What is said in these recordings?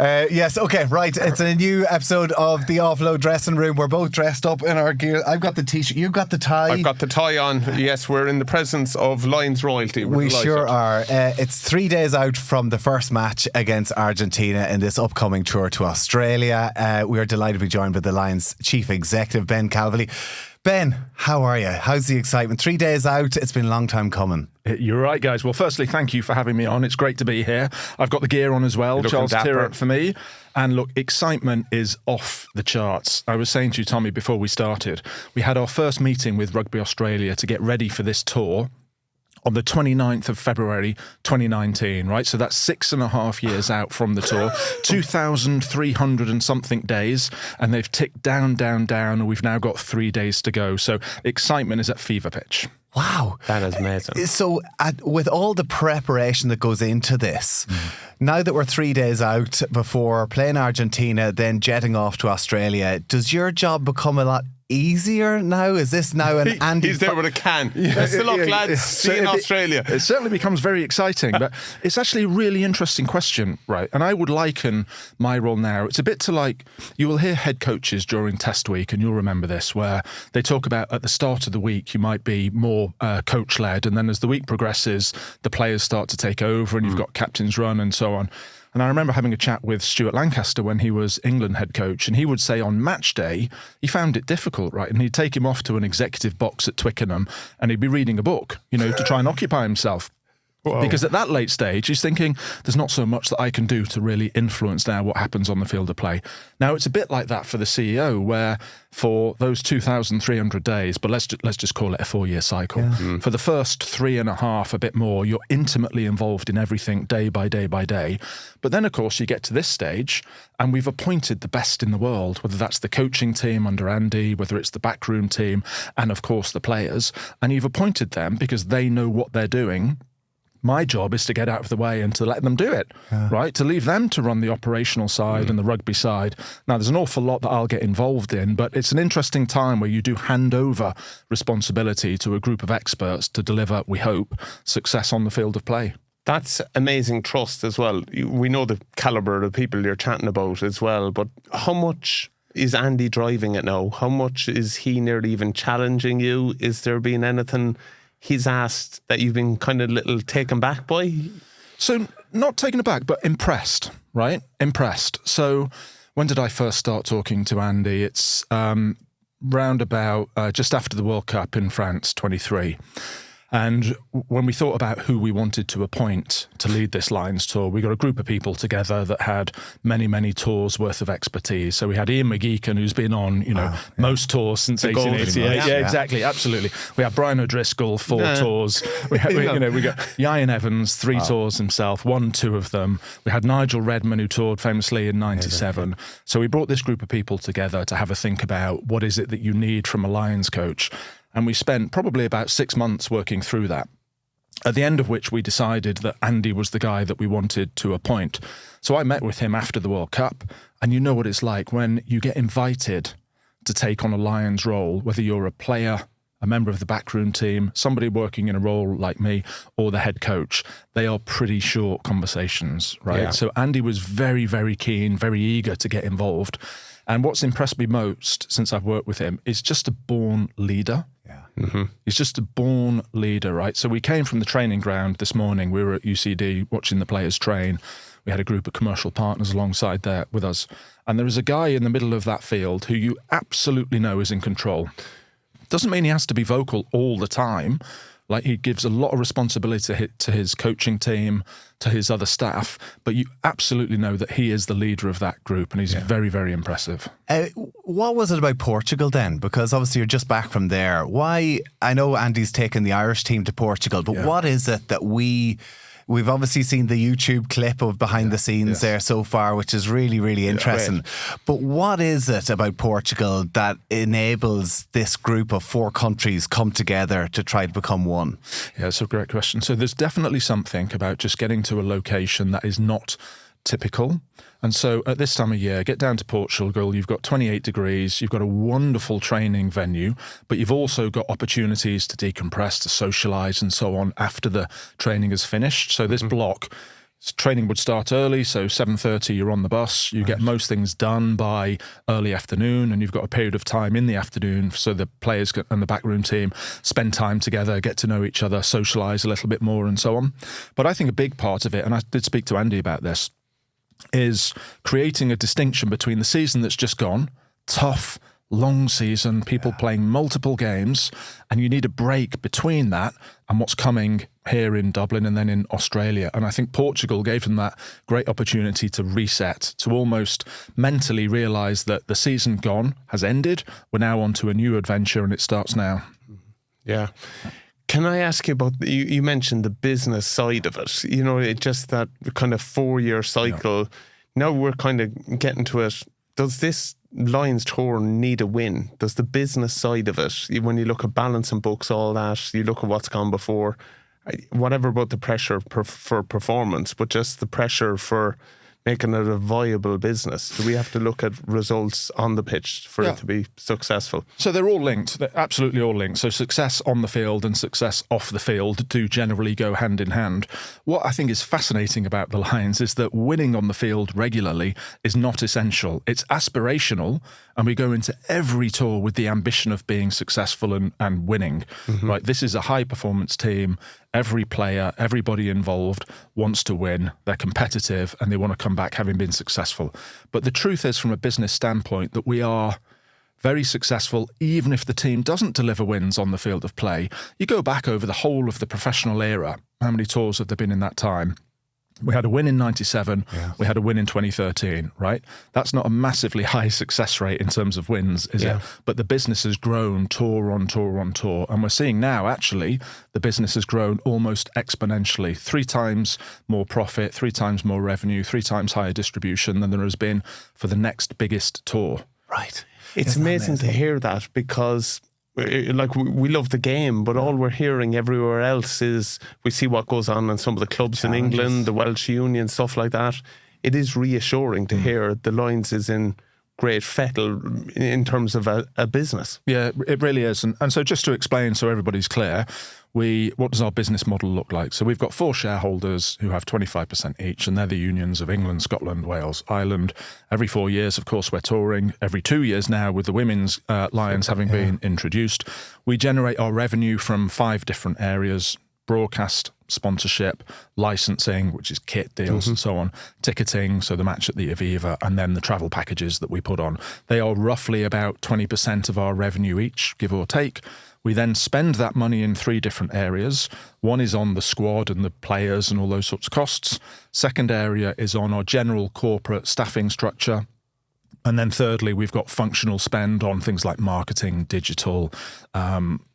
Yes, okay, right. It's a new episode of the Offload dressing room. We're both dressed up in our gear. I've got the t-shirt, you've got the tie. I've got the tie on. Yes, we're in the presence of Lions royalty. We sure are. It's 3 days out from the first match against Argentina in this upcoming tour to Australia. We are delighted to be joined by the Lions Chief Executive, Ben Calveley. Ben, how are you? How's the excitement? 3 days out, it's been a long time coming. You're right, guys. Well, firstly, thank you for having me on. It's great to be here. I've got the gear on as well. Charles Tyrrett for me. And look, excitement is off the charts. I was saying to you, Tommy, before we started, we had our first meeting with Rugby Australia to get ready for this tour on the 29th of February 2019, right? So that's 6.5 years out from the tour, 2,300 and something days, and they've ticked down, and we've now got 3 days to go. So excitement is at fever pitch. Wow. That is amazing. So with all the preparation that goes into this, now that we're 3 days out before playing Argentina, then jetting off to Australia, does your job become a lot easier now? Is this now an Andy... He's there with a can. Best of luck, lads. See you in Australia. It certainly becomes very exciting, but it's actually a really interesting question, right? And I would liken my role now, it's a bit to like, you will hear head coaches during test week, and you'll remember this, where they talk about at the start of the week, you might be more coach-led, and then as the week progresses, the players start to take over, and you've got captain's run and so on. And I remember having a chat with Stuart Lancaster when he was England head coach, and he would say on match day, he found it difficult, right? And he'd take him off to an executive box at Twickenham and he'd be reading a book, to try and occupy himself. Whoa. Because at that late stage, he's thinking, there's not so much that I can do to really influence now what happens on the field of play. Now, it's a bit like that for the CEO, where for those 2,300 days, but let's just call it a 4-year cycle. Yeah. For the first 3.5, a bit more, you're intimately involved in everything day by day by day. But then, of course, you get to this stage, and we've appointed the best in the world, whether that's the coaching team under Andy, whether it's the backroom team, and, of course, the players. And you've appointed them because they know what they're doing. My job is to get out of the way and to let them do it, right? To leave them to run the operational side and the rugby side. Now, there's an awful lot that I'll get involved in, but it's an interesting time where you do hand over responsibility to a group of experts to deliver, we hope, success on the field of play. That's amazing trust as well. We know the calibre of people you're chatting about as well, but how much is Andy driving it now? How much is he nearly even challenging you? Is there been anything he's asked that you've been kind of little taken back by? So not taken aback, but impressed, right? Impressed. So when did I first start talking to Andy? It's round about just after the World Cup in France, 23. And when we thought about who we wanted to appoint to lead this Lions tour, we got a group of people together that had many, many tours worth of expertise. So we had Ian McGeechan, who's been on, most tours since 1888. Yeah, exactly, absolutely. We had Brian O'Driscoll, 4 tours. We got Ian Evans, 3 tours himself, won 2 of them. We had Nigel Redman, who toured famously in 97. So we brought this group of people together to have a think about what is it that you need from a Lions coach. And we spent probably about 6 months working through that, at the end of which we decided that Andy was the guy that we wanted to appoint. So I met with him after the World Cup, and you know what it's like when you get invited to take on a Lions role, whether you're a player, a member of the backroom team, somebody working in a role like me, or the head coach. They are pretty short conversations, right? Yeah. So Andy was very, very keen, very eager to get involved. And what's impressed me most since I've worked with him is just a born leader. Mm-hmm. He's just a born leader, right? So we came from the training ground this morning. We were at UCD watching the players train. We had a group of commercial partners alongside there with us. And there is a guy in the middle of that field who you absolutely know is in control. Doesn't mean he has to be vocal all the time. Like, he gives a lot of responsibility to his coaching team, to his other staff, but you absolutely know that he is the leader of that group, and he's very, very impressive. What was it about Portugal then? Because obviously you're just back from there. Why? I know Andy's taken the Irish team to Portugal, but what is it that we've obviously seen the YouTube clip of behind the scenes there so far, which is really, really interesting. Right. But what is it about Portugal that enables this group of 4 countries come together to try to become one? Yeah, that's a great question. So there's definitely something about just getting to a location that is not typical. And so at this time of year, get down to Portugal, you've got 28 degrees, you've got a wonderful training venue, but you've also got opportunities to decompress, to socialise and so on after the training is finished. So this block, Training would start early, so 7:30 you're on the bus. You get most things done by early afternoon, and you've got a period of time in the afternoon so the players and the backroom team spend time together, get to know each other, socialise a little bit more and so on. But I think a big part of it, and I did speak to Andy about this, is creating a distinction between the season that's just gone, tough, long season, people playing multiple games, and you need a break between that and what's coming here in Dublin and then in Australia. And I think Portugal gave them that great opportunity to reset, to almost mentally realise that the season gone has ended. We're now on to a new adventure and it starts now. Yeah. Can I ask you about, you mentioned the business side of it, it just that kind of 4-year cycle. Yeah. Now we're kind of getting to it. Does this Lions tour need a win? Does the business side of it, when you look at balance and books, all that, you look at what's gone before, whatever about the pressure for performance, but just the pressure for making it a viable business? Do we have to look at results on the pitch for it to be successful? So they're all linked. They're absolutely all linked. So success on the field and success off the field do generally go hand in hand. What I think is fascinating about the Lions is that winning on the field regularly is not essential. It's aspirational, and we go into every tour with the ambition of being successful and winning. Mm-hmm. Right? This is a high-performance team. Every player, everybody involved wants to win. They're competitive and they want to come back having been successful. But the truth is, from a business standpoint, that we are very successful even if the team doesn't deliver wins on the field of play. You go back over the whole of the professional era. How many tours have there been in that time? We had a win in 97. Yeah. We had a win in 2013, right? That's not a massively high success rate in terms of wins, is it? But the business has grown tour on tour on tour. And we're seeing now, actually, the business has grown almost exponentially. 3 times more profit, 3 times more revenue, 3 times higher distribution than there has been for the next biggest tour. Right. It's amazing to hear that, because like we love the game, but all we're hearing everywhere else is we see what goes on in some of the clubs in England, the Welsh Union, stuff like that. It is reassuring to hear the Lions is in great fettle in terms of a business. Yeah, it really is. And so just to explain so everybody's clear, what does our business model look like? So we've got 4 shareholders who have 25% each, and they're the unions of England, Scotland, Wales, Ireland. Every 4 years, of course, we're touring. Every 2 years now, with the women's Lions having been introduced. We generate our revenue from 5 different areas: broadcast, sponsorship, licensing, which is kit deals and so on, ticketing, so the match at the Aviva, and then the travel packages that we put on. They are roughly about 20% of our revenue each, give or take. We then spend that money in 3 different areas. One is on the squad and the players and all those sorts of costs. Second area is on our general corporate staffing structure. And then thirdly, we've got functional spend on things like marketing, digital,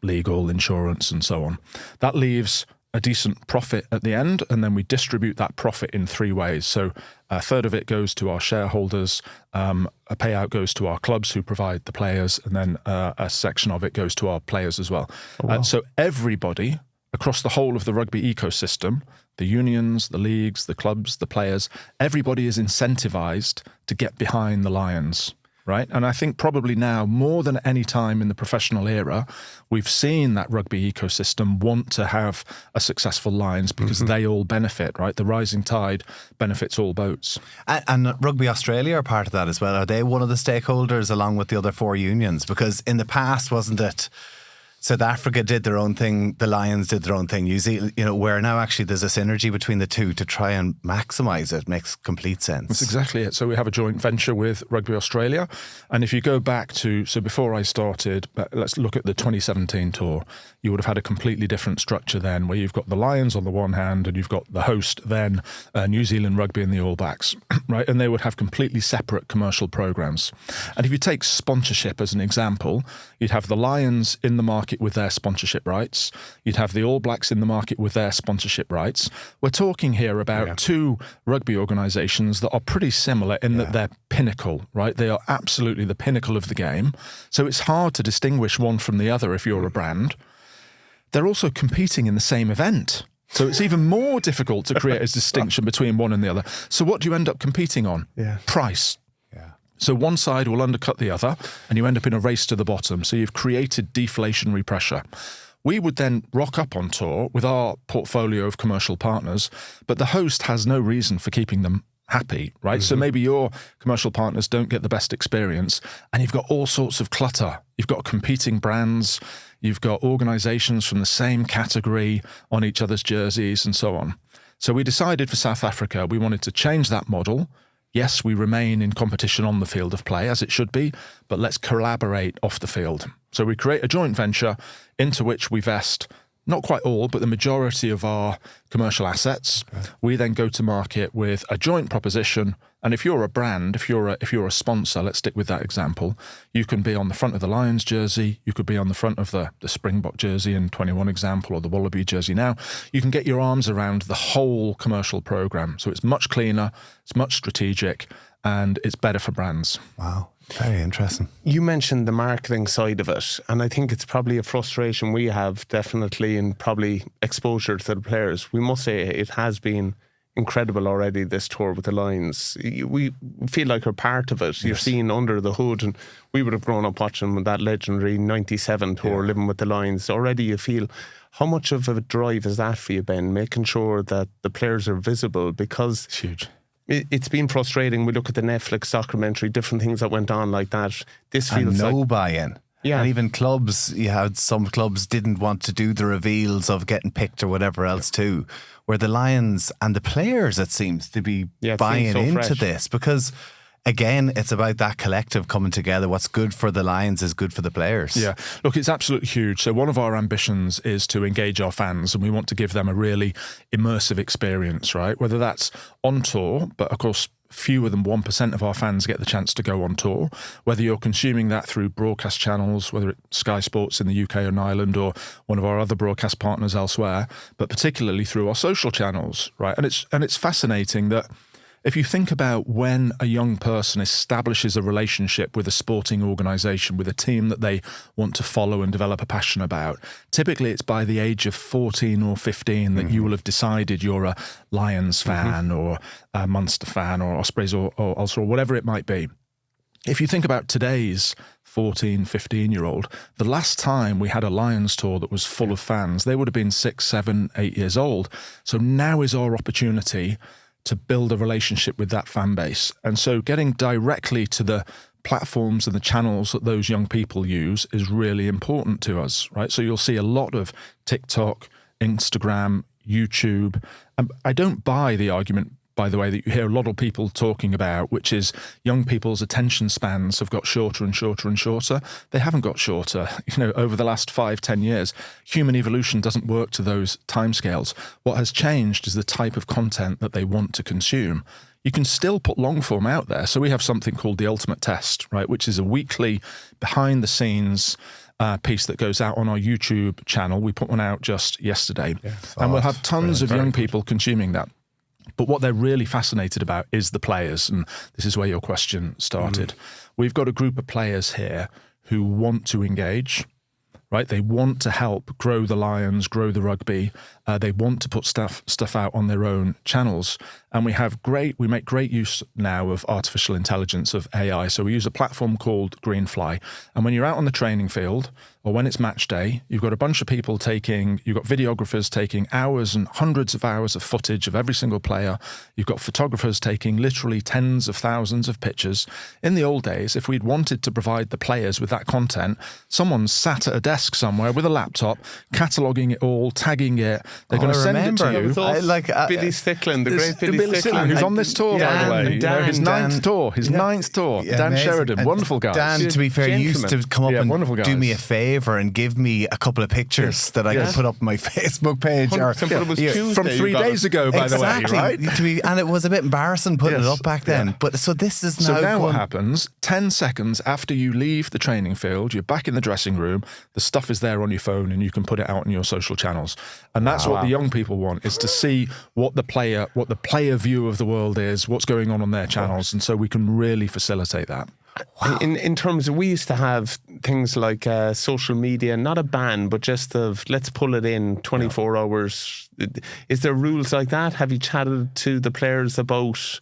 legal, insurance, and so on. That leaves a decent profit at the end, and then we distribute that profit in 3 ways. So a third of it goes to our shareholders, a payout goes to our clubs who provide the players, and then a section of it goes to our players as well. Oh, wow. So everybody across the whole of the rugby ecosystem, the unions, the leagues, the clubs, the players, everybody is incentivized to get behind the Lions. Right. And I think probably now, more than any time in the professional era, we've seen that rugby ecosystem want to have a successful Lions because they all benefit, right? The rising tide benefits all boats. And Rugby Australia are part of that as well. Are they one of the stakeholders along with the other 4 unions? Because in the past, wasn't it, South Africa did their own thing, the Lions did their own thing. New Zealand, where now actually there's a synergy between the two to try and maximise it. Makes complete sense. That's exactly it. So we have a joint venture with Rugby Australia. And if you go back to, so before I started, let's look at the 2017 tour. You would have had a completely different structure then, where you've got the Lions on the one hand and you've got the host then, New Zealand Rugby and the All Blacks, right? And they would have completely separate commercial programmes. And if you take sponsorship as an example, you'd have the Lions in the market with their sponsorship rights. You'd have the All Blacks in the market with their sponsorship rights. We're talking here about 2 rugby organisations that are pretty similar in that they're pinnacle, right? They are absolutely the pinnacle of the game. So it's hard to distinguish one from the other if you're a brand. They're also competing in the same event. So it's even more difficult to create a distinction between one and the other. So what do you end up competing on? Price. So one side will undercut the other and you end up in a race to the bottom. So you've created deflationary pressure. We would then rock up on tour with our portfolio of commercial partners, but the host has no reason for keeping them happy, right? So maybe your commercial partners don't get the best experience, and you've got all sorts of clutter. You've got competing brands, you've got organizations from the same category on each other's jerseys and so on. So we decided for South Africa, we wanted to change that model. Yes, we remain in competition on the field of play, as it should be, but let's collaborate off the field. So we create a joint venture into which we vest not quite all, but the majority of our commercial assets. Okay. We then go to market with a joint proposition. And if you're a brand, if you're a sponsor, let's stick with that example, you can be on the front of the Lions jersey, you could be on the front of the Springbok jersey in 21 example, or the Wallaby jersey now. You can get your arms around the whole commercial program. So it's much cleaner, it's much strategic, and it's better for brands. Wow. Very interesting. You mentioned the marketing side of it, and I think it's probably a frustration we have, definitely, and probably exposure to the players. We must say it has been incredible already, this tour with the Lions. We feel like we're part of it. Yes. You're seeing under the hood, and we would have grown up watching that legendary 97 tour, living with the Lions. Already you feel, how much of a drive is that for you, Ben, making sure that the players are visible? Because it's huge. It's been frustrating. We look at the Netflix documentary, different things that went on like that. This feels and no like buy-in. Yeah. And even clubs, you had some clubs didn't want to do the reveals of getting picked or whatever else too. Where the Lions and the players, it seems to be buying so into fresh. this, because again, it's about that collective coming together. What's good for the Lions is good for the players. Yeah, look, it's absolutely huge. So one of our ambitions is to engage our fans, and we want to give them a really immersive experience, right? Whether that's on tour, but of course, fewer than 1% of our fans get the chance to go on tour. Whether you're consuming that through broadcast channels, whether it's Sky Sports in the UK and Ireland or one of our other broadcast partners elsewhere, but particularly through our social channels, right? And it's fascinating that if you think about when a young person establishes a relationship with a sporting organisation, with a team that they want to follow and develop a passion about, typically it's by the age of 14 or 15 that you will have decided you're a Lions fan or a Munster fan or Ospreys or Ulster or whatever it might be. If you think about today's 14, 15-year-old, the last time we had a Lions tour that was full of fans, they would have been 6, 7, 8 years old. So now is our opportunity to build a relationship with that fan base. And so getting directly to the platforms and the channels that those young people use is really important to us, right? So you'll see a lot of TikTok, Instagram, YouTube. And I don't buy the argument, by the way, that you hear a lot of people talking about, which is young people's attention spans have got shorter and shorter and shorter. They haven't got shorter, over the last 5-10 years. Human evolution doesn't work to those timescales. What has changed is the type of content that they want to consume. You can still put long form out there. So we have something called the Ultimate Test, right, which is a weekly behind the scenes piece that goes out on our YouTube channel. We put one out just yesterday, and we'll have tons of young people consuming that. But what they're really fascinated about is the players, and this is where your question started. We've got a group of players here who want to engage, right? They want to help grow the Lions, grow the rugby. They want to put stuff out on their own channels. And we make great use now of artificial intelligence, of AI. So we use a platform called Greenfly. And when you're out on the training field, or when it's match day, you've got a bunch of people you've got videographers taking hours and hundreds of hours of footage of every single player. You've got photographers taking literally tens of thousands of pictures. In the old days, if we'd wanted to provide the players with that content, someone sat at a desk somewhere with a laptop, cataloguing it all, tagging it. They're going to send it to you. Billy Stickland, the great Billy Stickland, who's on this tour, by the way. His ninth tour. Dan amazing. Sheridan, wonderful guy. Dan, to be fair, used to come up and do me a favour and give me a couple of pictures that I could put up on my Facebook page. From 3 days ago, by the way, right? And it was a bit embarrassing putting it up back then. But so this is now. So now what happens? 10 seconds after you leave the training field, you're back in the dressing room. The stuff is there on your phone, and you can put it out on your social channels. And that's what the young people want, is to see what the player view of the world is, what's going on their channels, and so we can really facilitate that. Wow. In terms of, we used to have things like social media, not a ban, but just let's pull it in 24 hours. Is there rules like that? Have you chatted to the players about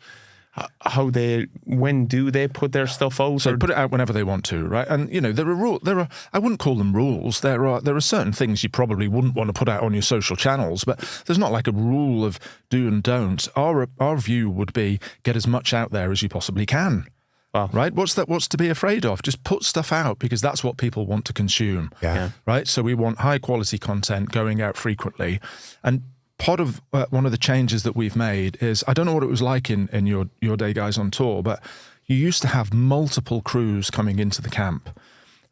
when do they put their stuff out? So put it out whenever they want to, right? And there are I wouldn't call them rules. There are certain things you probably wouldn't want to put out on your social channels, but there's not like a rule of do and don't. Our view would be get as much out there as you possibly can. Wow. Right? What's to be afraid of? Just put stuff out because that's what people want to consume. Yeah. Right? So we want high quality content going out frequently. And part of one of the changes that we've made is, I don't know what it was like in your day, guys, on tour, but you used to have multiple crews coming into the camp,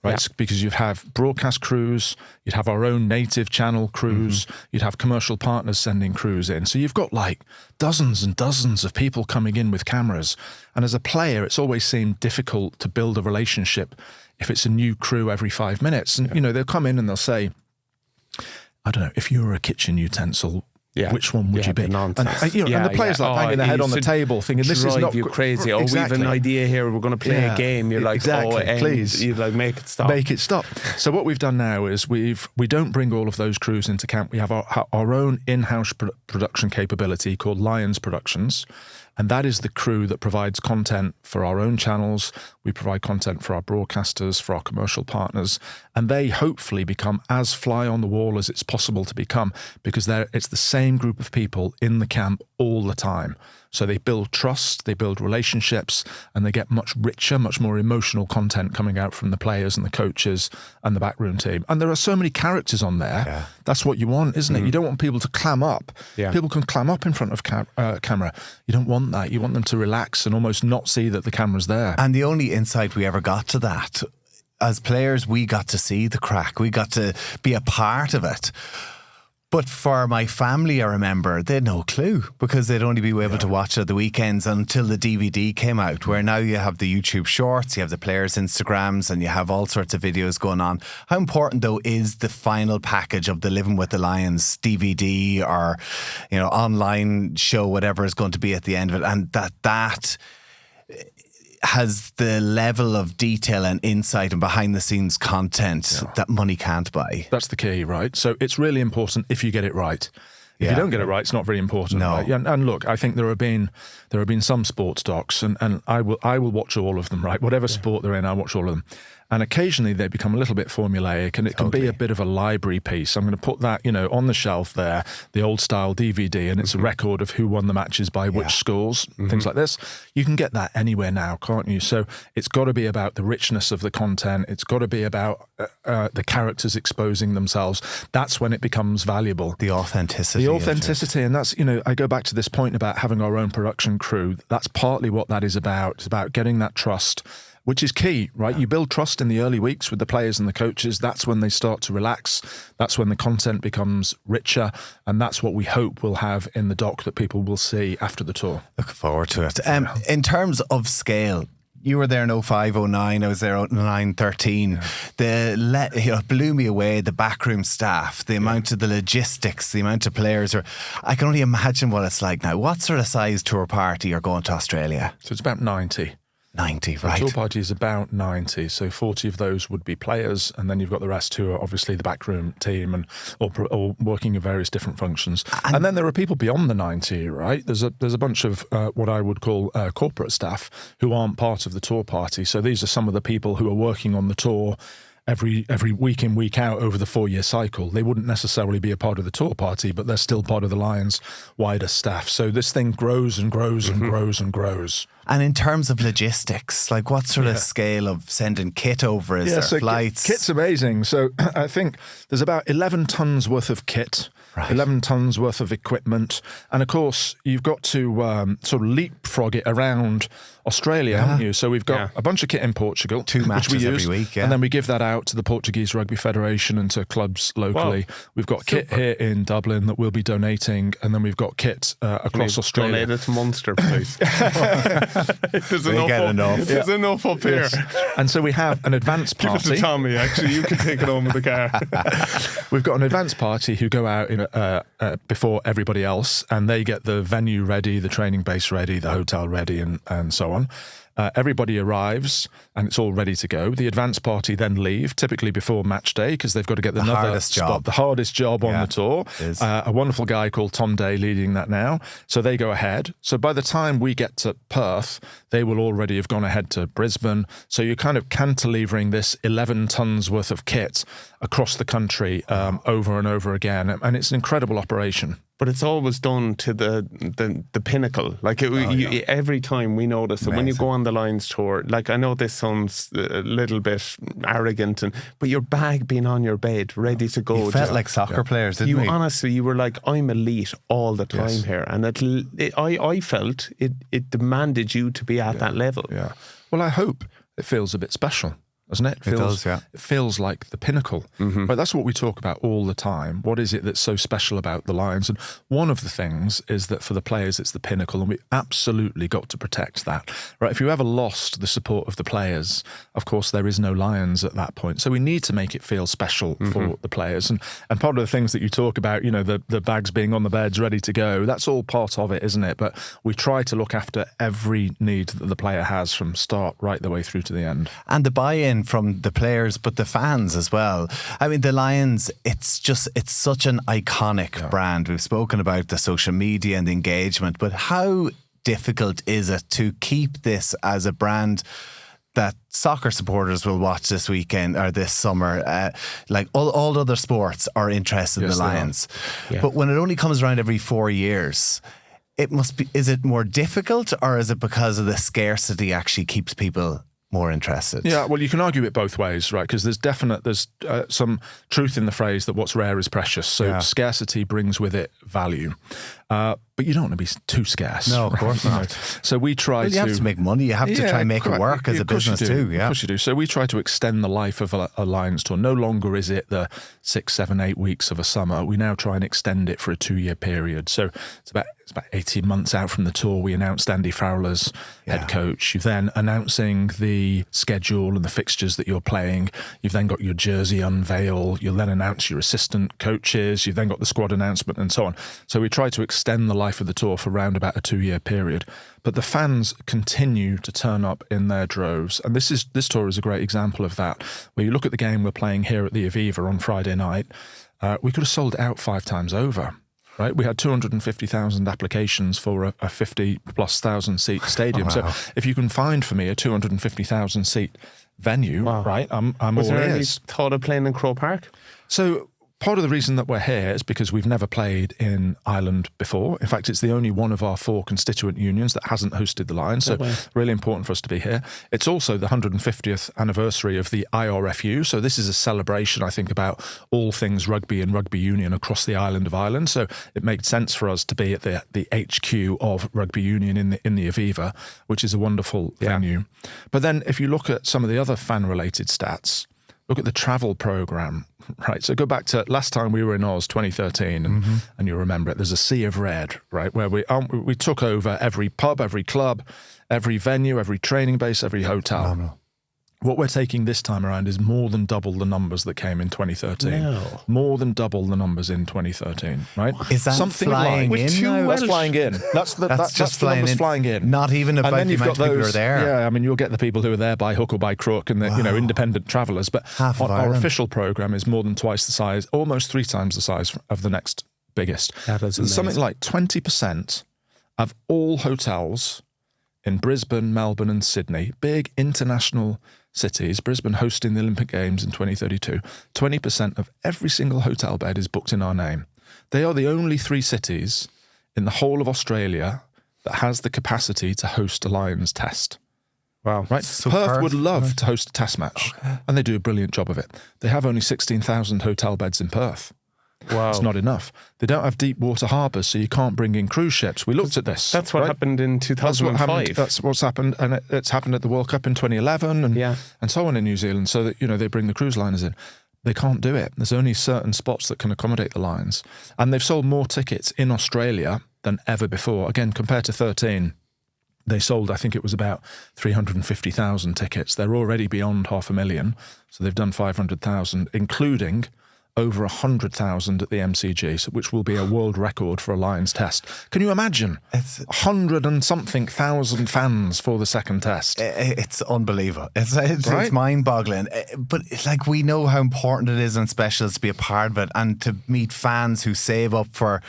right? Yeah. Because you'd have broadcast crews, you'd have our own native channel crews, you'd have commercial partners sending crews in. So you've got like dozens and dozens of people coming in with cameras. And as a player, it's always seemed difficult to build a relationship if it's a new crew every 5 minutes. And, they'll come in and they'll say, I don't know, if you were a kitchen utensil, which one would you be? And the players banging their head on the table thinking, this is not... you crazy. Exactly. We have an idea here, we're going to play a game. You're like, please. You're like, make it stop. Make it stop. So what we've done now is we don't bring all of those crews into camp. We have our own in-house production capability called Lions Productions. And that is the crew that provides content for our own channels. We provide content for our broadcasters, for our commercial partners, and they hopefully become as fly on the wall as it's possible to become because it's the same group of people in the camp all the time. So they build trust, they build relationships, and they get much richer, much more emotional content coming out from the players and the coaches and the backroom team. And there are so many characters on there. Yeah. That's what you want, isn't it? You don't want people to clam up. Yeah. People can clam up in front of camera. You don't want that. You want them to relax and almost not see that the camera's there. And the only insight we ever got to that, as players, we got to see the crack. We got to be a part of it. But for my family, I remember, they had no clue because they'd only be able to watch it at the weekends until the DVD came out, where now you have the YouTube shorts, you have the players' Instagrams, and you have all sorts of videos going on. How important, though, is the final package of the Living with the Lions DVD or, online show, whatever is going to be at the end of it, and that has the level of detail and insight and behind the scenes content that money can't buy. That's the key, right? So it's really important if you get it right. If you don't get it right, it's not very important. No. Right? And look, I think there have been some sports docs, and I will watch all of them, right? Whatever sport they're in, I watch all of them. And occasionally they become a little bit formulaic, and it can be a bit of a library piece. I'm going to put that, on the shelf there, the old style DVD, and it's a record of who won the matches by which schools, things like this. You can get that anywhere now, can't you? So it's got to be about the richness of the content. It's got to be about the characters exposing themselves. That's when it becomes valuable. The authenticity. And that's, I go back to this point about having our own production crew. That's partly what that is about. It's about getting that trust, which is key, right? You build trust in the early weeks with the players and the coaches. That's when they start to relax. That's when the content becomes richer. And that's what we hope we'll have in the doc that people will see after the tour. Looking forward to it. In terms of scale, you were there in 05, 09, I was there in 09, 13. It blew me away, the backroom staff, the amount of the logistics, the amount of players. I can only imagine what it's like now. What sort of size tour party are going to Australia? So it's about 90. 90, right. The tour party is about 90, so 40 of those would be players, and then you've got the rest who are obviously the backroom team and or working in various different functions. And then there are people beyond the 90, right? There's a bunch of what I would call corporate staff who aren't part of the tour party. So these are some of the people who are working on the tour every week in, week out over the 4-year cycle. They wouldn't necessarily be a part of the tour party, but they're still part of the Lions wider staff. So this thing grows and grows and grows and grows. And in terms of logistics, like what sort of scale of sending kit over? Is there flights? Kit's amazing. So I think there's about 11 tons worth of kit. Right. 11 tons worth of equipment. And of course, you've got to sort of leapfrog it around Australia, haven't you? So we've got a bunch of kit in Portugal. 2 matches which we use, every week, and then we give that out to the Portuguese Rugby Federation and to clubs locally. Wow. We've got kit here in Dublin that we'll be donating, and then we've got kit across Australia. Donate it to Munster, please. There's enough up here. And so we have an advance party. Give it to Tommy, actually. You can take it home with the car. We've got an advance party who go out before everybody else, and they get the venue ready, the training base ready, the hotel ready, and so on. Everybody arrives. and it's all ready to go. The advance party then leave, typically before match day, because they've got to get the hardest job on the tour. A wonderful guy called Tom Day leading that now. So they go ahead. So by the time we get to Perth, they will already have gone ahead to Brisbane. So you're kind of cantilevering this 11 tons worth of kit across the country over and over again. And it's an incredible operation. But it's always done to the pinnacle. Like every time we notice that when you go on the Lions tour, like I know this sounds a little bit arrogant, but your bag being on your bed, ready to go. You felt like soccer players, didn't you? Honestly, you were like, I'm elite all the time here. And I felt it demanded you to be at that level. Yeah. Well, I hope it feels a bit special. Doesn't it? It does, yeah. It feels like the pinnacle. But that's what we talk about all the time. What is it that's so special about the Lions? And one of the things is that for the players, it's the pinnacle, and we absolutely got to protect that. Right? If you ever lost the support of the players, of course, there is no Lions at that point. So we need to make it feel special for the players. And part of the things that you talk about, the bags being on the beds, ready to go, that's all part of it, isn't it? But we try to look after every need that the player has from start right the way through to the end. And the buy-in from the players, but the fans as well. I mean, the Lions, it's such an iconic brand. We've spoken about the social media and the engagement, but how difficult is it to keep this as a brand that soccer supporters will watch this weekend or this summer? Like all other sports are interested in the Lions. But when it only comes around every 4 years, it must be, is it more difficult, or is it because of the scarcity actually keeps people more interested? Yeah, well, you can argue it both ways, right? Because there's some truth in the phrase that what's rare is precious. So scarcity brings with it value. But you don't want to be too scarce. No, of course not. So we try you have to make money. You have to try and make it work as a business too. Yeah, of course you do. So we try to extend the life of a Lions tour. No longer is it the 6, 7, 8 weeks of a summer. We now try and extend it for a 2-year period. So it's about 18 months out from the tour. We announced Andy Fowler's head coach. You're then announcing the schedule and the fixtures that you're playing. You've then got your jersey unveil. You'll then announce your assistant coaches. You've then got the squad announcement and so on. So we try to extend the life of the tour for around about a 2-year period. But the fans continue to turn up in their droves. And this tour is a great example of that. Where you look at the game we're playing here at the Aviva on Friday night, we could have sold it out 5 times over. Right, we had 250,000 applications for a 50+ thousand seat stadium. So if you can find for me a 250,000 seat venue, right, I'm all ears. Was there any thought of playing in Croke Park? So part of the reason that we're here is because we've never played in Ireland before. In fact, it's the only one of our 4 constituent unions that hasn't hosted the Lions. So really important for us to be here. It's also the 150th anniversary of the IRFU. So this is a celebration, I think, about all things rugby and rugby union across the island of Ireland. So it made sense for us to be at the HQ of rugby union in the Aviva, which is a wonderful venue. But then if you look at some of the other fan-related stats, look at the travel programme, right? So go back to last time we were in Oz, 2013, and you remember it. There's a sea of red, right? Where we took over every pub, every club, every venue, every training base, every hotel. Phenomenal. What we're taking this time around is more than double the numbers that came in 2013. No. More than double the numbers in 2013, right? Is that something flying in? That's flying in. That's just flying in. Not even about the amount of people who are there. Yeah, I mean, you'll get the people who are there by hook or by crook and the independent travellers. But our official programme is more than twice the size, almost 3 times the size of the next biggest. That is amazing. Something like 20% of all hotels in Brisbane, Melbourne and Sydney, big international cities, Brisbane hosting the Olympic Games in 2032, 20% of every single hotel bed is booked in our name. They are the only 3 cities in the whole of Australia that has the capacity to host a Lions test. Wow. Right? So Perth would love to host a test match, and they do a brilliant job of it. They have only 16,000 hotel beds in Perth. Wow. It's not enough. They don't have deep water harbours, so you can't bring in cruise ships. We looked at this. That's what happened in 2005. That's what's happened, and it's happened at the World Cup in 2011 and so on in New Zealand, so that, they bring the cruise liners in. They can't do it. There's only certain spots that can accommodate the Lions. And they've sold more tickets in Australia than ever before. Again, compared to 13, they sold, I think it was about 350,000 tickets. They're already beyond 500,000, so they've done 500,000, including over 100,000 at the MCG, which will be a world record for a Lions test. Can you imagine? It's 100 and something thousand fans for the second test. It's unbelievable. It's mind-boggling. But like, we know how important it is and special to be a part of it, and to meet fans who save up for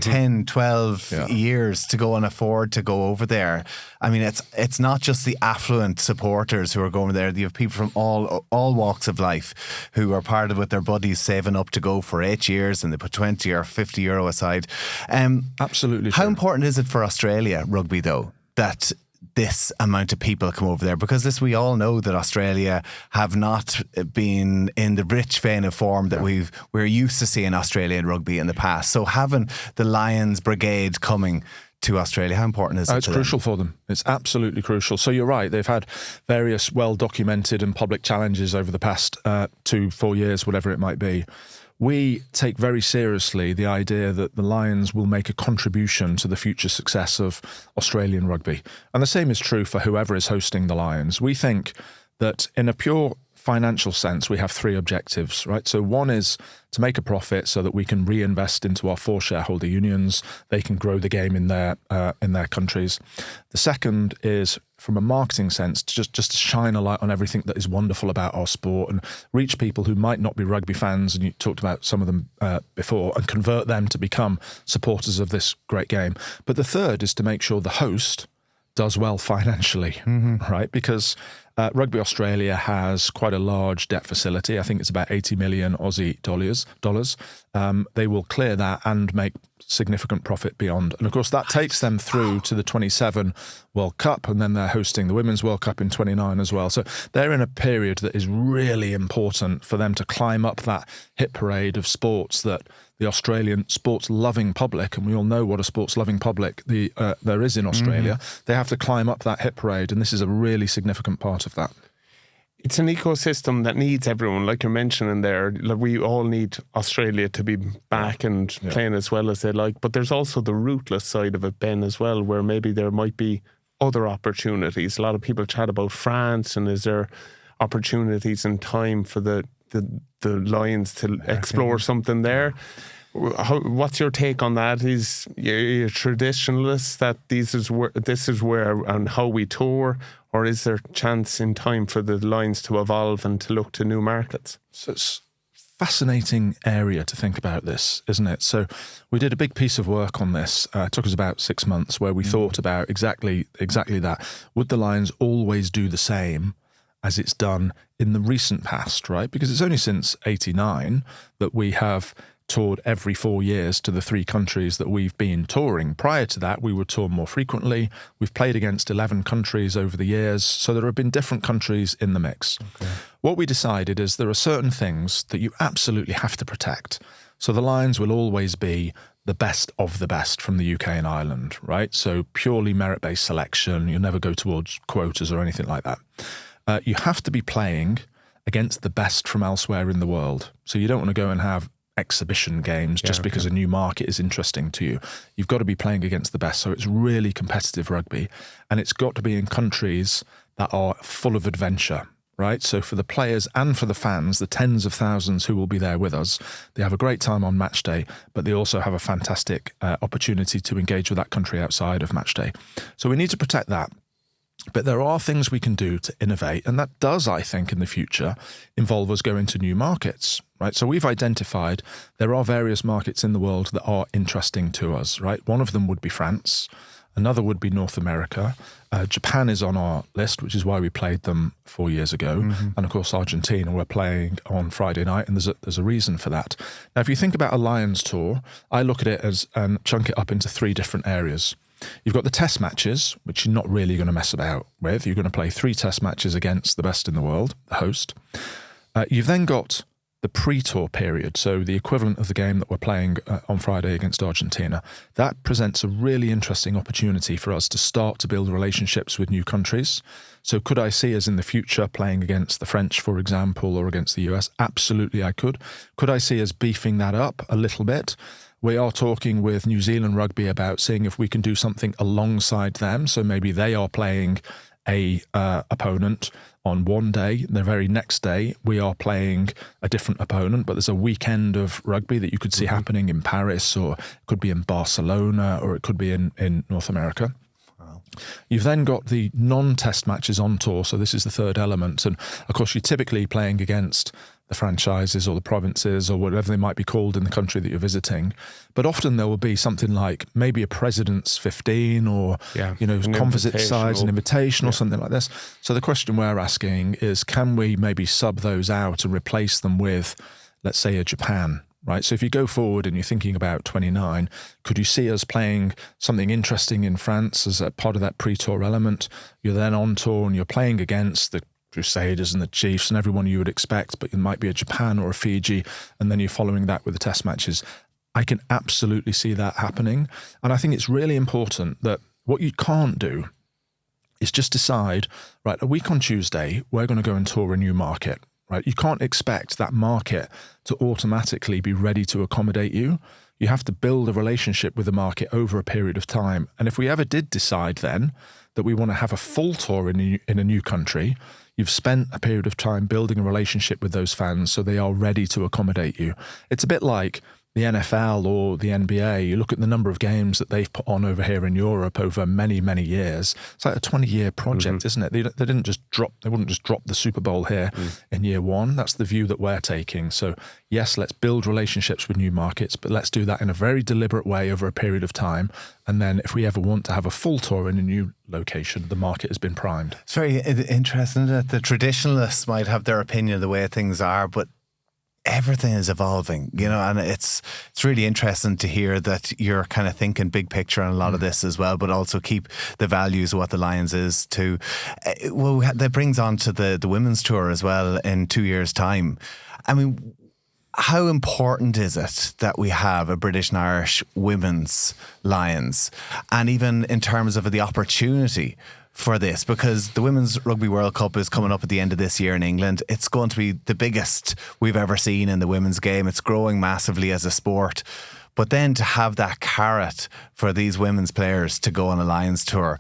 10, 12 years to go and afford to go over there. I mean, it's not just the affluent supporters who are going there. You have people from all walks of life who are part of it with their buddies, saving up to go for 8 years, and they put 20 or 50 euro aside. Absolutely. How important is it for Australia rugby, though, that this amount of people come over there? Because we all know that Australia have not been in the rich vein of form that we're used to seeing Australian rugby in the past. So having the Lions Brigade coming to Australia, how important is it? It's crucial for them. It's absolutely crucial. So you're right. They've had various well-documented and public challenges over the past 2-4 years, whatever it might be. We take very seriously the idea that the Lions will make a contribution to the future success of Australian rugby. And the same is true for whoever is hosting the Lions. We think that in a pure financial sense, we have 3 objectives, right? So one is to make a profit so that we can reinvest into our 4 shareholder unions. They can grow the game in their countries. The second is, from a marketing sense, just to shine a light on everything that is wonderful about our sport and reach people who might not be rugby fans, and you talked about some of them before, and convert them to become supporters of this great game. But the third is to make sure the host does well financially, right? Because Rugby Australia has quite a large debt facility. I think it's about 80 million Aussie dollars. They will clear that and make significant profit beyond. And of course, that takes them through to the 27 World Cup, and then they're hosting the Women's World Cup in 29 as well. So they're in a period that is really important for them to climb up that hit parade of sports that the Australian sports-loving public, and we all know what a sports-loving public there is in Australia, they have to climb up that hit parade, and this is a really significant part of that. It's an ecosystem that needs everyone, like you're mentioning there. Like, we all need Australia to be back and playing as well as they like. But there's also the ruthless side of it, Ben, as well, where maybe there might be other opportunities. A lot of people chat about France, and is there opportunities in time for the Lions to explore something there? What's your take on that? Is you're traditionalists that this is where and how we tour, or is there chance in time for the Lions to evolve and to look to new markets? So it's a fascinating area to think about this, isn't it? So we did a big piece of work on this. It took us about 6 months, where we thought about exactly that. Would the Lions always do the same as it's done in the recent past, right? Because it's only since 89 that we have toured every 4 years to the 3 countries that we've been touring. Prior to that, we would tour more frequently. We've played against 11 countries over the years, so there have been different countries in the mix. Okay. What we decided is there are certain things that you absolutely have to protect. So the Lions will always be the best of the best from the UK and Ireland, right? So purely merit-based selection. You'll never go towards quotas or anything like that. You have to be playing against the best from elsewhere in the world. So you don't want to go and have exhibition games just because a new market is interesting to you. You've got to be playing against the best. So it's really competitive rugby, and it's got to be in countries that are full of adventure, right? So for the players and for the fans, the tens of thousands who will be there with us, they have a great time on match day, but they also have a fantastic opportunity to engage with that country outside of match day. So we need to protect that. But there are things we can do to innovate, and that does, I think, in the future involve us going to new markets, right? So we've identified there are various markets in the world that are interesting to us, right? One of them would be France. Another would be North America. Japan is on our list, which is why we played them 4 years ago. And of course, Argentina, we're playing on Friday night, and there's a reason for that. Now, if you think about a Lions tour, I look at it as and chunk it up into 3 different areas. You've got the test matches, which you're not really going to mess about with. You're going to play 3 test matches against the best in the world, the host. You've then got the pre-tour period, so the equivalent of the game that we're playing on Friday against Argentina. That presents a really interesting opportunity for us to start to build relationships with new countries. So could I see us in the future playing against the French, for example, or against the US? Absolutely, I could. Could I see us beefing that up a little bit? We are talking with New Zealand Rugby about seeing if we can do something alongside them. So maybe they are playing a opponent on one day. The very next day, we are playing a different opponent, but there's a weekend of rugby that you could see happening in Paris, or it could be in Barcelona, or it could be in North America. You've then got the non-test matches on tour, so this is the third element. And of course, you're typically playing against the franchises or the provinces or whatever they might be called in the country that you're visiting. But often there will be something like maybe a President's 15 or, composite sides, an invitation or something like this. So the question we're asking is, can we maybe sub those out and replace them with, let's say, a Japan? Right, so if you go forward and you're thinking about 29, could you see us playing something interesting in France as a part of that pre-tour element? You're then on tour and you're playing against the Crusaders and the Chiefs and everyone you would expect, but it might be a Japan or a Fiji, and then you're following that with the test matches. I can absolutely see that happening. And I think it's really important that what you can't do is just decide, right, a week on Tuesday, we're going to go and tour a new market. Right, you can't expect that market to automatically be ready to accommodate you. You have to build a relationship with the market over a period of time. And if we ever did decide then that we want to have a full tour in a new country, you've spent a period of time building a relationship with those fans so they are ready to accommodate you. It's a bit like the NFL or the NBA. You look at the number of games that they've put on over here in Europe over many, many years. It's like a 20-year project, isn't it? They wouldn't just drop the Super Bowl here in year one. That's the view that we're taking. So yes, let's build relationships with new markets, but let's do that in a very deliberate way over a period of time. And then if we ever want to have a full tour in a new location, the market has been primed. It's very interesting that the traditionalists might have their opinion of the way things are, but everything is evolving, and it's really interesting to hear that you're kind of thinking big picture on a lot of this as well, but also keep the values of what the Lions is to. Well, that brings on to the women's tour as well in 2 years' time. I mean, how important is it that we have a British and Irish women's Lions, and even in terms of the opportunity for this, because the Women's Rugby World Cup is coming up at the end of this year in England. It's going to be the biggest we've ever seen in the women's game. It's growing massively as a sport. But then to have that carrot for these women's players to go on a Lions tour,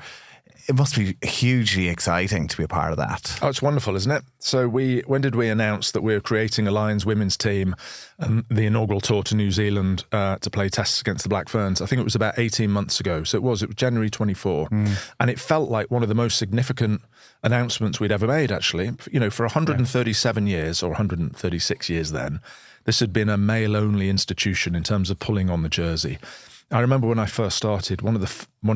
it must be hugely exciting to be a part of that. Oh, it's wonderful, isn't it? So when did we announce that we were creating a Lions women's team and the inaugural tour to New Zealand to play tests against the Black Ferns? I think it was about 18 months ago. So it was January 24. And it felt like one of the most significant announcements we'd ever made, actually. For 137 years or 136 years then, this had been a male-only institution in terms of pulling on the jersey. I remember when I first started, one of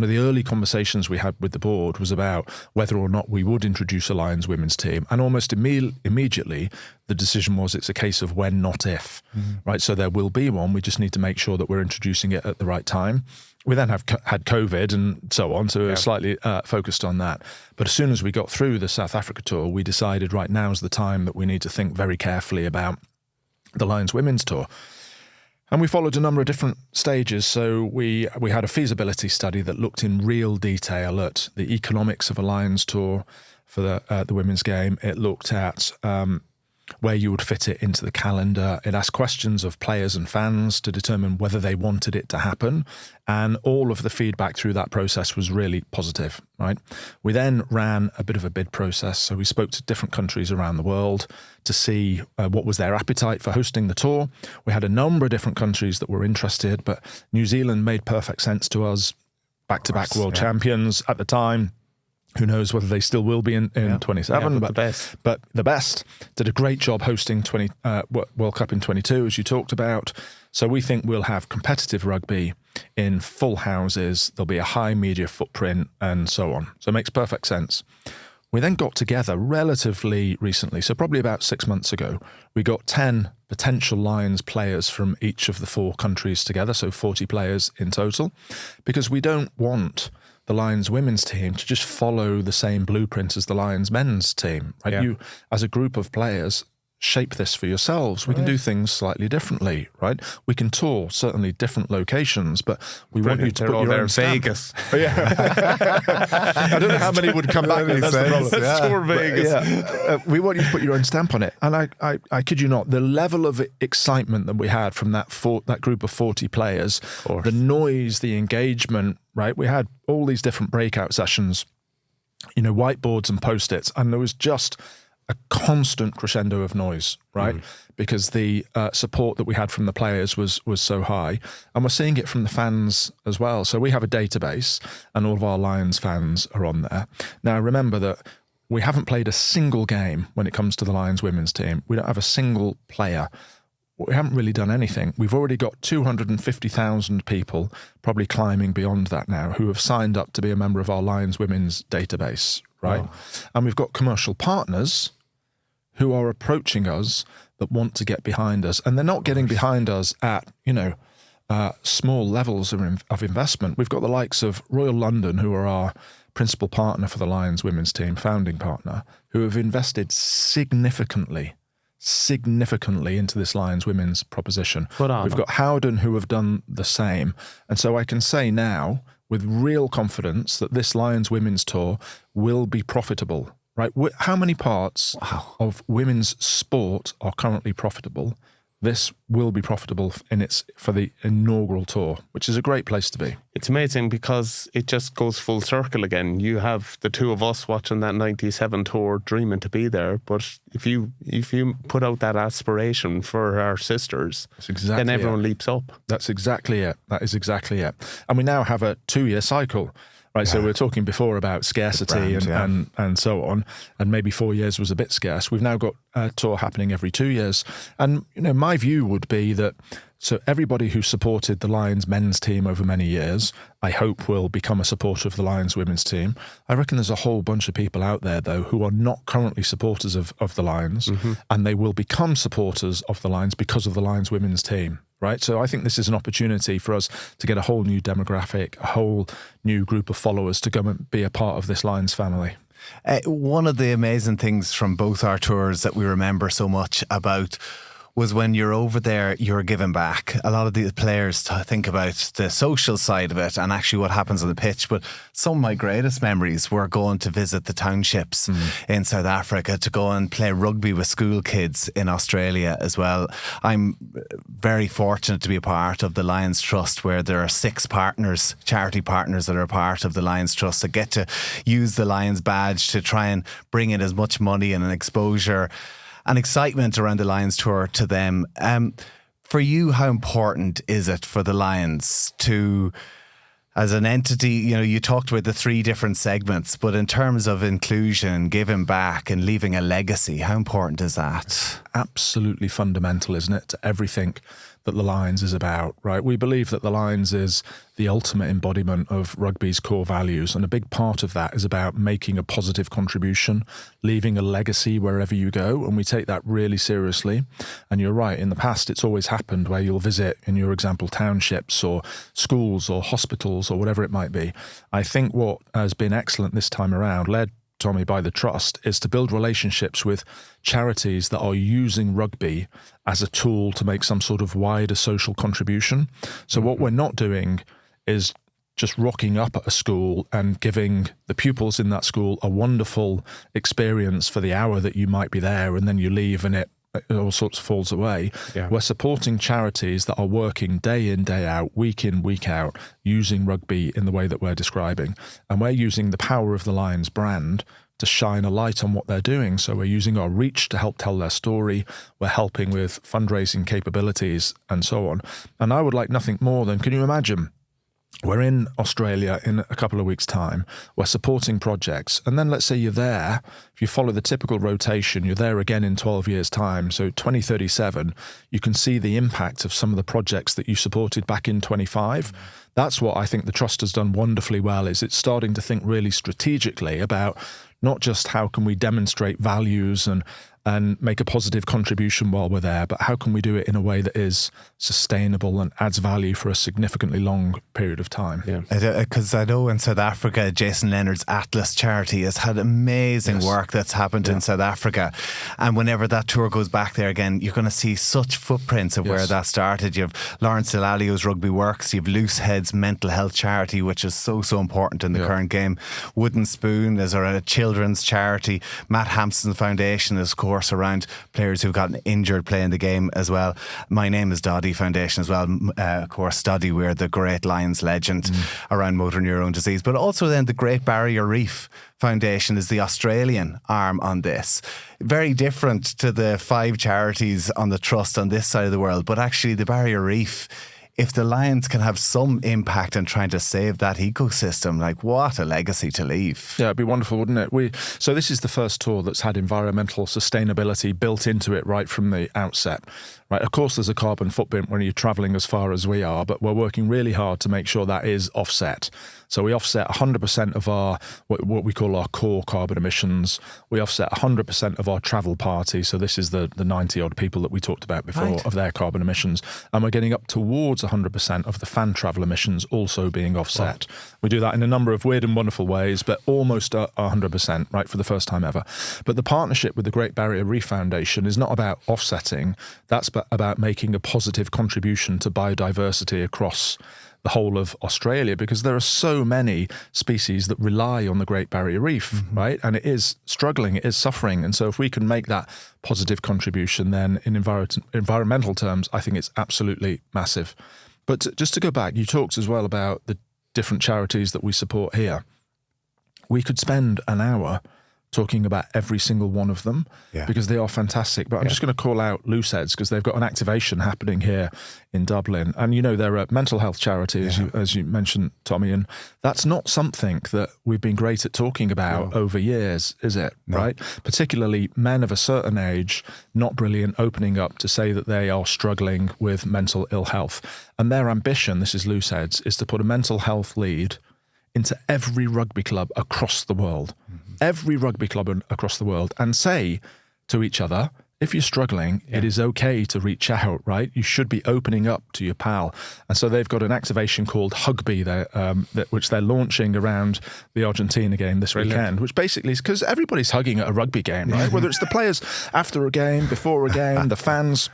the early conversations we had with the board was about whether or not we would introduce a Lions women's team, and almost immediately the decision was it's a case of when, not if. Right? So there will be one. We just need to make sure that we're introducing it at the right time. We then had COVID and so on, so we were slightly focused on that. But as soon as we got through the South Africa tour, we decided right now's the time that we need to think very carefully about the Lions women's tour. And we followed a number of different stages. So we had a feasibility study that looked in real detail at the economics of a Lions tour for the women's game. It looked at where you would fit it into the calendar. It asked questions of players and fans to determine whether they wanted it to happen. And all of the feedback through that process was really positive, right? We then ran a bit of a bid process. So we spoke to different countries around the world to see what was their appetite for hosting the tour. We had a number of different countries that were interested, but New Zealand made perfect sense to us. Back-to-back world champions at the time. Who knows whether they still will be in 27, but the best did a great job hosting World Cup in 22, as you talked about. So we think we'll have competitive rugby in full houses. There'll be a high media footprint and so on. So it makes perfect sense. We then got together relatively recently, so probably about 6 months ago. We got 10 potential Lions players from each of the 4 countries together, so 40 players in total, because we don't want the Lions women's team to just follow the same blueprint as the Lions men's team. Right? You, as a group of players, shape this for yourselves. We can do things slightly differently, right? We can tour certainly different locations, but we want you to put your own stamp. Vegas. I don't know how many would come back. That's the problem. Let's tour Vegas. We want you to put your own stamp on it. And I kid you not, the level of excitement that we had from that group of 40 players, the noise, the engagement, right? We had all these different breakout sessions, whiteboards and Post-its, and there was just a constant crescendo of noise, right? Because the support that we had from the players was so high. And we're seeing it from the fans as well. So we have a database and all of our Lions fans are on there. Now, remember that we haven't played a single game when it comes to the Lions women's team. We don't have a single player. We haven't really done anything. We've already got 250,000 people, probably climbing beyond that now, who have signed up to be a member of our Lions women's database, right? Wow. And we've got commercial partners who are approaching us that want to get behind us. And they're not getting behind us at, small levels of investment. We've got the likes of Royal London, who are our principal partner for the Lions women's team, founding partner, who have invested significantly into this Lions women's proposition. We've got Howden, who have done the same. And so I can say now with real confidence that this Lions women's tour will be profitable, right? How many parts of women's sport are currently profitable? This will be profitable for the inaugural tour, which is a great place to be. It's amazing because it just goes full circle again. You have the two of us watching that 97 tour dreaming to be there, but if you put out that aspiration for our sisters, then everyone leaps up. That's exactly it. That is exactly it. And we now have a 2-year cycle. Right, so we were talking before about scarcity and so on, and maybe 4 years was a bit scarce. We've now got a tour happening every 2 years. And, my view would be that, so everybody who supported the Lions men's team over many years, I hope will become a supporter of the Lions women's team. I reckon there's a whole bunch of people out there, though, who are not currently supporters of the Lions, and they will become supporters of the Lions because of the Lions women's team. Right, so I think this is an opportunity for us to get a whole new demographic, a whole new group of followers to come and be a part of this Lions family. One of the amazing things from both our tours that we remember so much about was when you're over there, you're giving back. A lot of the players think about the social side of it and actually what happens on the pitch. But some of my greatest memories were going to visit the townships in South Africa, to go and play rugby with school kids in Australia as well. I'm very fortunate to be a part of the Lions Trust, where there are 6 partners, charity partners that are part of the Lions Trust, that get to use the Lions badge to try and bring in as much money and an exposure and excitement around the Lions tour to them. For you, how important is it for the Lions to, as an entity, you talked about the 3 different segments, but in terms of inclusion, giving back and leaving a legacy, how important is that? Absolutely fundamental, isn't it, to everything that the Lions is about, right? We believe that the Lions is the ultimate embodiment of rugby's core values, and a big part of that is about making a positive contribution, leaving a legacy wherever you go, and we take that really seriously. And you're right, in the past it's always happened where you'll visit, in your example, townships or schools or hospitals or whatever it might be. I think what has been excellent this time around, led, Tommy, by the Trust, is to build relationships with charities that are using rugby as a tool to make some sort of wider social contribution. So what we're not doing is just rocking up at a school and giving the pupils in that school a wonderful experience for the hour that you might be there, and then you leave and it all sorts of falls away. Yeah. We're supporting charities that are working day in, day out, week in, week out, using rugby in the way that we're describing. And we're using the power of the Lions brand to shine a light on what they're doing. So we're using our reach to help tell their story. We're helping with fundraising capabilities and so on. And I would like nothing more than, can you imagine? We're in Australia in a couple of weeks' time. We're supporting projects. And then let's say you're there. If you follow the typical rotation, you're there again in 12 years' time. So 2037, you can see the impact of some of the projects that you supported back in 25. That's what I think the Trust has done wonderfully well, is it's starting to think really strategically about not just how can we demonstrate values and make a positive contribution while we're there, but how can we do it in a way that is sustainable and adds value for a significantly long period of time. Yeah, because I know in South Africa, Jason Leonard's Atlas charity has had amazing work that's happened in South Africa, and whenever that tour goes back there again, you're going to see such footprints of where that started. You have Lawrence Delalio's Rugby Works, you have Loose Head's mental health charity, which is so important in the current game. Wooden Spoon is our children's charity. Matt Hampson's foundation is, of course, course, around players who've gotten injured playing the game as well. My Name is Doddy Foundation as well. Of course, Doddy, we're the great Lions legend around motor neurone disease, but also then the Great Barrier Reef Foundation is the Australian arm on this. Very different to the 5 charities on the trust on this side of the world, but actually the Barrier Reef, if the Lions can have some impact in trying to save that ecosystem, like what a legacy to leave. Yeah, it'd be wonderful, wouldn't it? So this is the first tour that's had environmental sustainability built into it right from the outset. Right, of course, there's a carbon footprint when you're travelling as far as we are, but we're working really hard to make sure that is offset. So we offset 100% of our, what we call our core carbon emissions. We offset 100% of our travel party. So this is the 90-odd people that we talked about before, of their carbon emissions. And we're getting up towards 100% of the fan travel emissions also being offset. Wow. We do that in a number of weird and wonderful ways, but almost 100%, right, for the first time ever. But the partnership with the Great Barrier Reef Foundation is not about offsetting. That's about making a positive contribution to biodiversity across the whole of Australia, because there are so many species that rely on the Great Barrier Reef, right? And it is struggling, it is suffering. And so if we can make that positive contribution, then in environmental terms, I think it's absolutely massive. But just to go back, you talked as well about the different charities that we support here. We could spend an hour talking about every single one of them because they are fantastic. But I'm just going to call out Looseheads because they've got an activation happening here in Dublin. And, you know, they're a mental health charity, as you mentioned, Tommy. And that's not something that we've been great at talking about over years, is it? No. Right? Particularly men of a certain age, not brilliant, opening up to say that they are struggling with mental ill health. And their ambition, this is Looseheads, is to put a mental health lead into every rugby club across the world, every rugby club across the world, and say to each other, if you're struggling, it is okay to reach out, right? You should be opening up to your pal. And so they've got an activation called Hugby there, which they're launching around the Argentina game this weekend, which basically is because everybody's hugging at a rugby game, right? Whether it's the players after a game, before a game, the fans,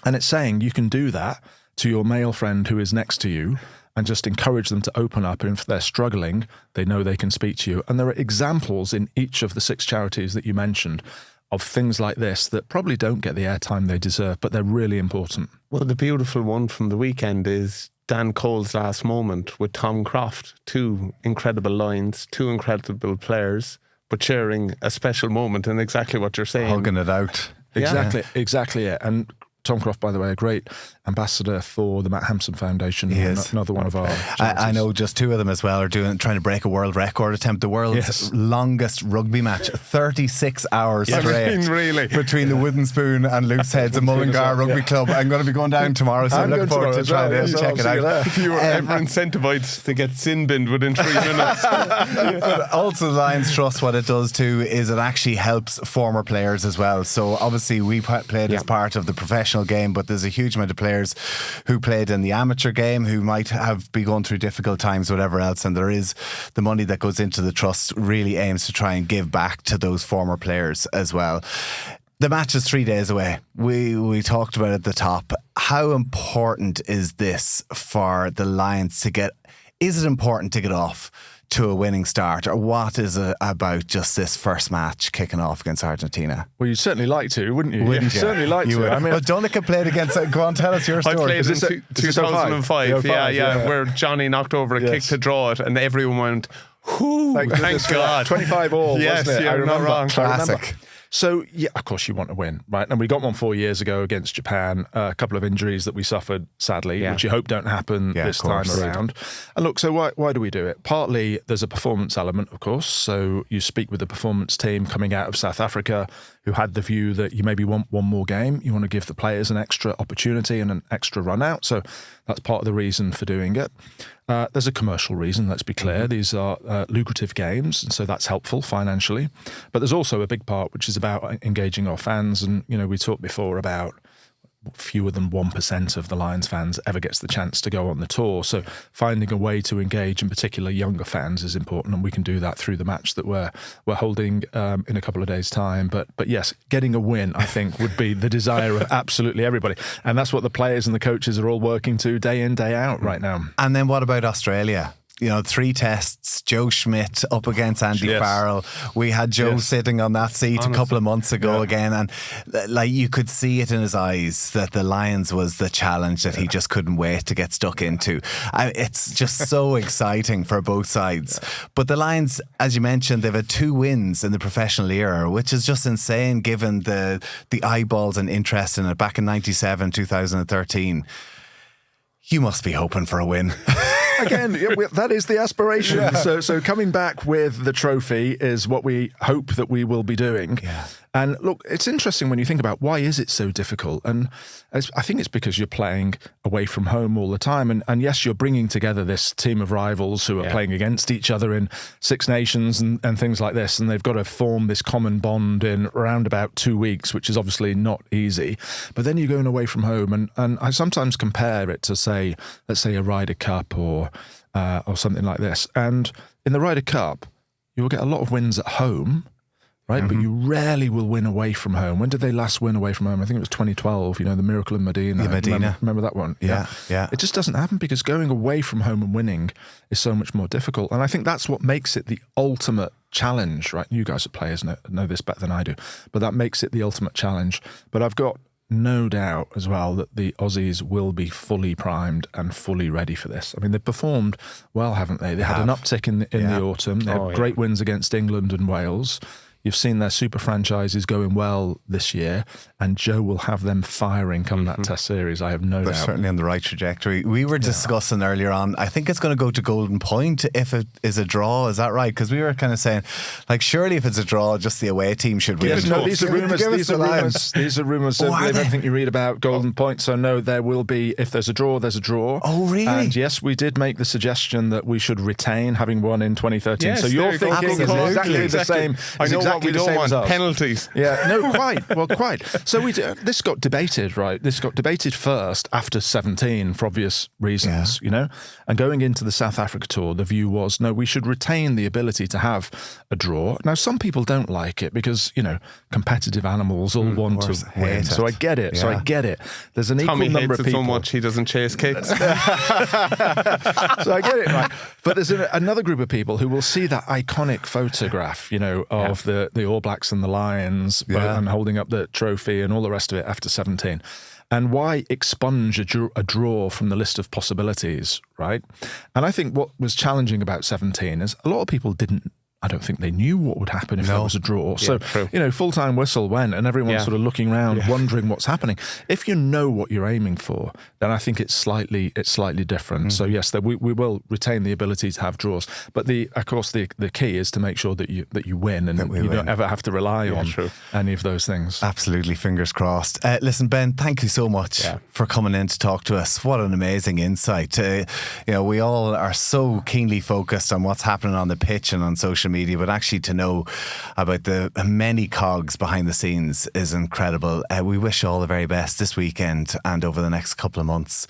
and it's saying you can do that to your male friend who is next to you, and just encourage them to open up. And if they're struggling, they know they can speak to you. And there are examples in each of the 6 charities that you mentioned of things like this that probably don't get the airtime they deserve, but they're really important. Well, the beautiful one from the weekend is Dan Cole's last moment with Tom Croft. 2 incredible lines, 2 incredible players, but sharing a special moment and exactly what you're saying. Hugging it out. Exactly it. And Tom Croft, by the way, a great ambassador for the Matt Hampson Foundation. He is. Another one of our I know just 2 of them as well are trying to break a world record attempt. The world's longest rugby match, 36 hours straight. Really? Between the Wooden Spoon and Looseheads and Mullingar Rugby Club. I'm going to be going down tomorrow, so I'm looking forward to trying to check it out. If you were ever incentivized to get sin binned within 3 minutes. But also the Lions Trust, what it does too is it actually helps former players as well. So obviously we played as part of the professional game, but there's a huge amount of players who played in the amateur game who might have been going through difficult times, whatever else, and there is the money that goes into the trust really aims to try and give back to those former players as well. The match is 3 days away. We talked about it at the top. How important is this for the Lions to get? Is it important to get off to a winning start, or what is it about just this first match kicking off against Argentina? Well, you'd certainly like to, wouldn't you? Wouldn't you? Certainly like to. Would. I mean, well, Donncha played against. Go on, tell us your story. I played in 2005. Where Johnny knocked over a kick to draw it, and everyone went, "Whoo! Thank God!" 25 all. Yes, wasn't it? you're not wrong. Classic. So, yeah, of course you want to win, right? And we got one 4 years ago against Japan, a couple of injuries that we suffered, sadly, which you hope don't happen this time around. And look, so why do we do it? Partly, there's a performance element, of course. So you speak with the performance team coming out of South Africa who had the view that you maybe want one more game. You want to give the players an extra opportunity and an extra run out. So that's part of the reason for doing it. There's a commercial reason, let's be clear. These are lucrative games, and so that's helpful financially. But there's also a big part which is about engaging our fans. And, you know, we talked before about fewer than 1% of the Lions fans ever gets the chance to go on the tour. So finding a way to engage, in particular younger fans, is important, and we can do that through the match that we're holding in a couple of days' time. But yes, getting a win, I think, would be the desire of absolutely everybody. And that's what the players and the coaches are all working to day in, day out right now. And then what about Australia? 3 tests, Joe Schmidt up against Andy Farrell. We had Joe sitting on that seat a couple of months ago again, and like you could see it in his eyes that the Lions was the challenge that he just couldn't wait to get stuck into. It's just so exciting for both sides. But the Lions, as you mentioned, they've had 2 wins in the professional era, which is just insane given the eyeballs and interest in it back in 97, 2013. You must be hoping for a win. Again, that is the aspiration. So coming back with the trophy is what we hope that we will be doing. Yeah. And look, it's interesting when you think about why is it so difficult? And I think it's because you're playing away from home all the time. And yes, you're bringing together this team of rivals who are playing against each other in Six Nations and things like this. And they've got to form this common bond in around about 2 weeks, which is obviously not easy. But then you're going away from home. And I sometimes compare it to, let's say a Ryder Cup or something like this. And in the Ryder Cup, you'll get a lot of wins at home, right? But you rarely will win away from home. When did they last win away from home? I think it was 2012, the Miracle in Medina. Yeah, Medina. Remember that one? Yeah. It just doesn't happen because going away from home and winning is so much more difficult. And I think that's what makes it the ultimate challenge, right? You guys are players know this better than I do, but that makes it the ultimate challenge. But I've got no doubt as well that the Aussies will be fully primed and fully ready for this. I mean, they've performed well, haven't they? They had an uptick in the autumn. They had great wins against England and Wales. You've seen their super franchises going well this year, and Joe will have them firing come that test series. I have no doubt. They're certainly on the right trajectory. We were discussing earlier on, I think it's going to go to Golden Point if it is a draw. Is that right? Because we were kind of saying, like, surely if it's a draw, just the away team should win. Yes, no, these are rumours. These are rumours. Oh, Everything you read about Golden Point. So no, there will be, if there's a draw, there's a draw. Oh, really? And yes, we did make the suggestion that we should retain having won in 2013. Yes, so you're thinking is exactly the same. I know what we don't want, as penalties. Yeah, no, quite. Well, quite. So this got debated, right? This got debated first after 17 for obvious reasons, And going into the South Africa tour, the view was, no, we should retain the ability to have a draw. Now, some people don't like it because, competitive animals all want to win. So I get it. There's an Tommy equal number hates of it people. so much he doesn't chase kicks. So I get it, right? But there's another group of people who will see that iconic photograph, of the All Blacks and the Lions and holding up the trophy and all the rest of it after 17. And why expunge a draw from the list of possibilities, right? And I think what was challenging about 17 is a lot of people I don't think they knew what would happen if there was a draw. So, full-time whistle went and everyone's sort of looking around, wondering what's happening. If you know what you're aiming for, then I think it's slightly different. So yes, we will retain the ability to have draws. But of course, the key is to make sure that you win and you don't ever have to rely on any of those things. Absolutely, fingers crossed. Listen, Ben, thank you so much for coming in to talk to us. What an amazing insight. We all are so keenly focused on what's happening on the pitch and on social media, but actually to know about the many cogs behind the scenes is incredible. We wish you all the very best this weekend and over the next couple of months.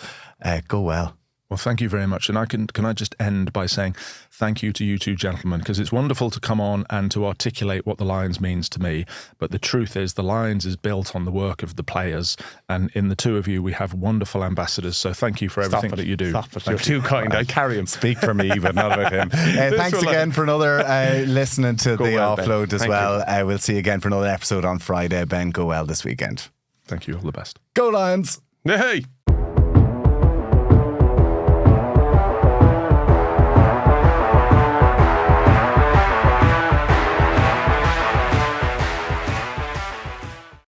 Go well. Well, thank you very much. And can I just end by saying thank you to you two gentlemen, because it's wonderful to come on and to articulate what the Lions means to me. But the truth is the Lions is built on the work of the players. And in the two of you, we have wonderful ambassadors. So thank you for everything that you do. Stop it. You're too kind. I carry him. Speak for me, but not about him. Thanks again for another listening to the Offload as well. We'll see you again for another episode on Friday. Ben, go well this weekend. Thank you. All the best. Go Lions. Hey!